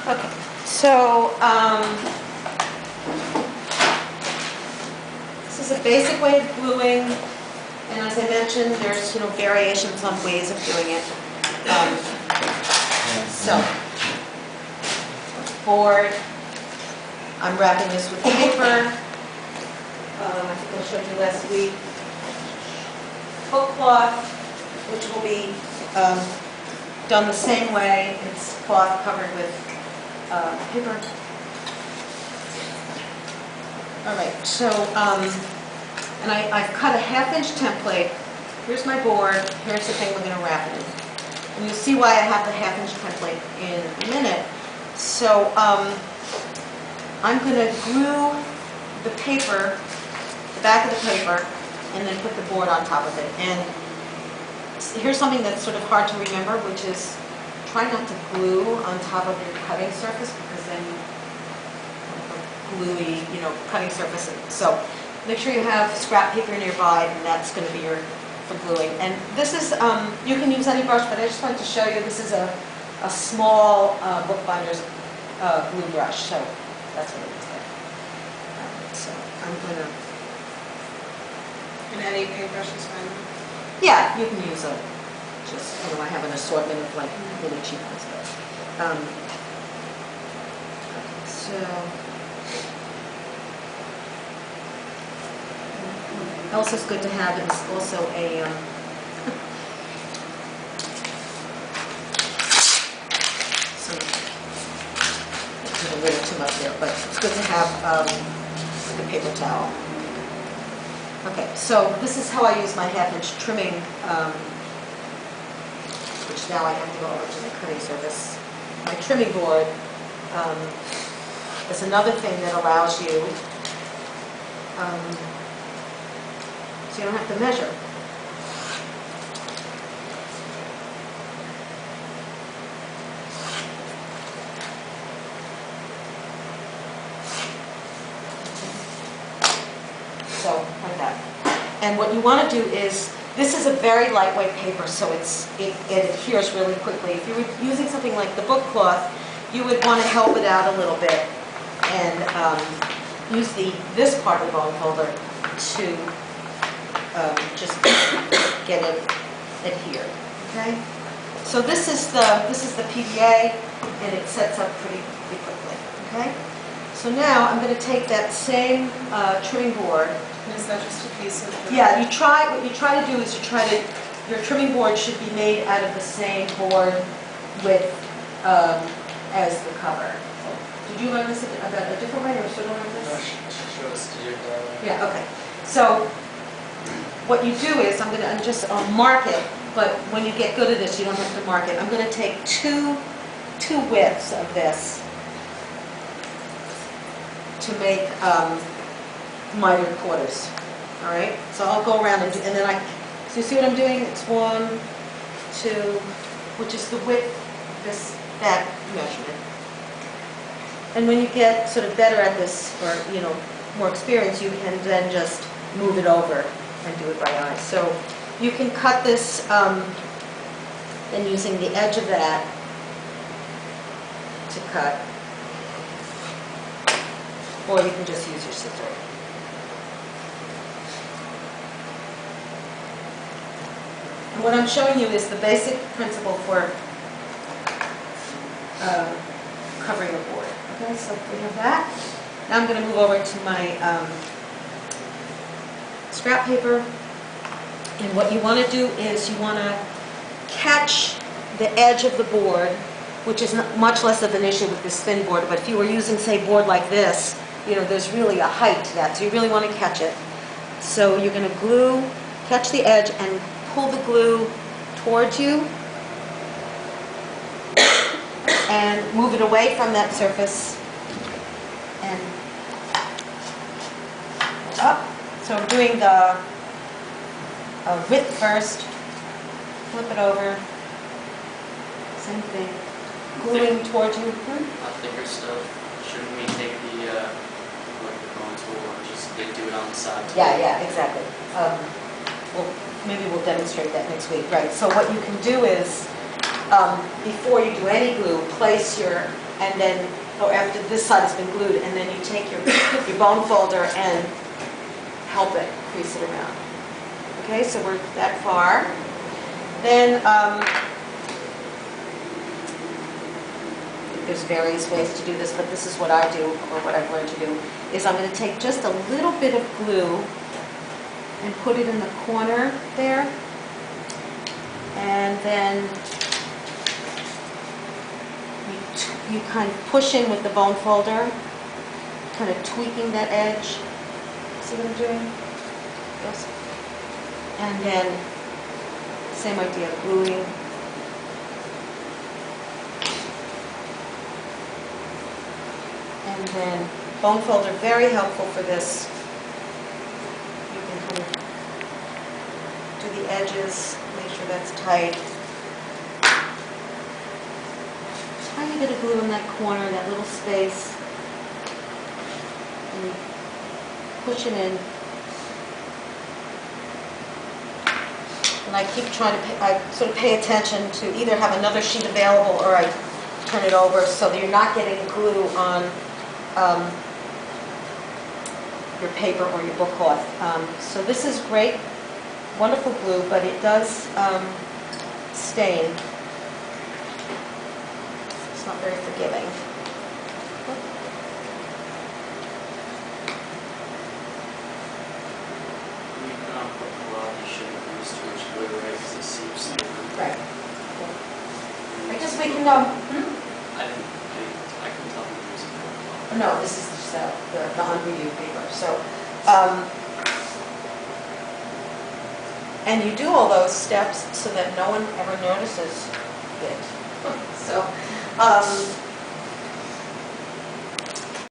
Okay, so this is a basic way of gluing, and as I mentioned, there's variations on ways of doing it. So, board. I'm wrapping this with paper. I think I showed you last week. Book cloth, which will be done the same way. It's cloth covered with paper. All right, so, and I've cut a ½ inch template. Here's my board. Here's the thing we're going to wrap it in. And you'll see why I have the ½ inch template in a minute. So, I'm going to glue the paper, the back of the paper, and then put the board on top of it. And here's something that's sort of hard to remember, which is try not to glue on top of your cutting surface, because then you have a gluey, cutting surface. So make sure you have scrap paper nearby, and that's going to be your for gluing. And this is, you can use any brush, but I just wanted to show you, this is a small bookbinder's glue brush, so that's what it is there. So I'm going to... And any paintbrush is fine? Yeah, you can use I have an assortment of like really cheap ones. So, else is good to have is also a a little too much there, but it's good to have the paper towel. Okay, so this is how I use my ½ inch trimming, which now I have to go over to the cutting surface. My trimming board is another thing that allows you, so you don't have to measure. So, like that. And what you want to do is, this is a very lightweight paper, so it adheres really quickly. If you were using something like the book cloth, you would want to help it out a little bit and use this part of the bone folder to just get it adhered. Okay. So this is the PVA, and it sets up pretty quickly. Okay. So now I'm going to take that same trimming board. And is that just a piece of the... Yeah, what you try to do is your trimming board should be made out of the same board width as the cover. So, did you learn this about a different way, or should I learn this? No, she showed us to do it that way. Yeah, okay. So what you do is, I'll mark it, but when you get good at this, you don't have to mark it. I'm going to take two widths of this to make mitered quarters. All right, so I'll go around and then so you see what I'm doing? It's 1, 2, which is the width of that measurement. And when you get sort of better at this, or more experience, you can then just move it over and do it by eye. So you can cut this then using the edge of that to cut. Or you can just use your scissor. And what I'm showing you is the basic principle for covering a board. Okay, so we have that. Now I'm going to move over to my scrap paper. And what you want to do is you want to catch the edge of the board, which is much less of an issue with this thin board. But if you were using, say, board like this, there's really a height to that, so you really want to catch it. So you're going to catch the edge and pull the glue towards you and move it away from that surface and up. So I'm doing the width first, flip it over, same thing, gluing towards you. Thicker stuff, shouldn't we take the going tool and just do it on the side? Yeah, exactly. Maybe we'll demonstrate that next week. Right, so what you can do is before you do any glue, place your, and then, or after this side has been glued, and then you take your bone folder and help it crease it around. Okay, so we're that far. Then, there's various ways to do this, but this is what I do, or what I've learned to do, is I'm going to take just a little bit of glue and put it in the corner there, and then you kind of push in with the bone folder, kind of tweaking that edge. See what I'm doing? Yes. And then, same idea, gluing. And then, bone folder, very helpful for this. You can kind of do the edges, make sure that's tight. Tiny bit of glue in that corner, that little space. And you push it in. And I keep trying to, I sort of pay attention to either have another sheet available or I turn it over so that you're not getting glue on your paper or your book cloth. So this is great, wonderful glue, but it does stain. It's not very forgiving. You shouldn't use too much glue, right, because it seeps through. Right. I guess we can, I can tell you're using it. no, this is just the unreviewed paper. So, and you do all those steps so that no one ever notices it. So,